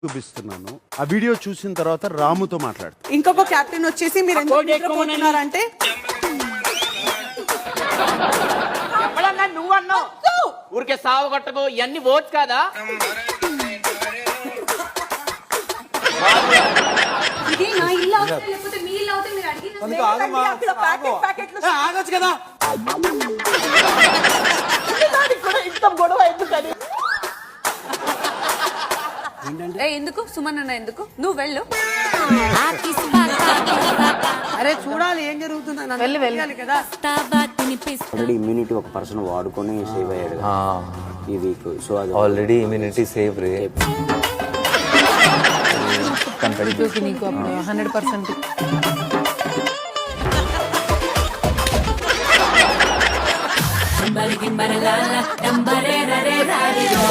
చూపిస్తున్నాను. ఆ వీడియో చూసిన తర్వాత రాముతో మాట్లాడుతాను. ఇంకొక కెప్టెన్ వచ్చేసి మీరు ఎందుకు నిద్రపోతున్నారంటే ఎవడన్నా నువ్వు అన్నావు ఊరికే సాగు కొట్టకు ఇవన్నీ ఓట్స్ కాదా ఇది నా ఇల్లు అవుతుంది లేకపోతే మీ ఇల్లు అవుతుంది మీరు అడిగిన ఆగొచ్చు కదా. ఇంత గొడవ ఎందుకని ఎందుకు సుమన్ అన్న ఎందుకు నువ్వు వెళ్ళు అరే చూడాలి ఏం జరుగుతుందని వెళ్ళాలి కదా. ఆల్రెడీ ఇమ్యూనిటీ ఒక పర్సన్ వాడుకొని సేవ్ అయ్యాడు ఈ వీక్. సో అది ఆల్రెడీ ఇమ్యూనిటీ సేవ్ రే. నీకు 100% నంబరే రరే రాడిరో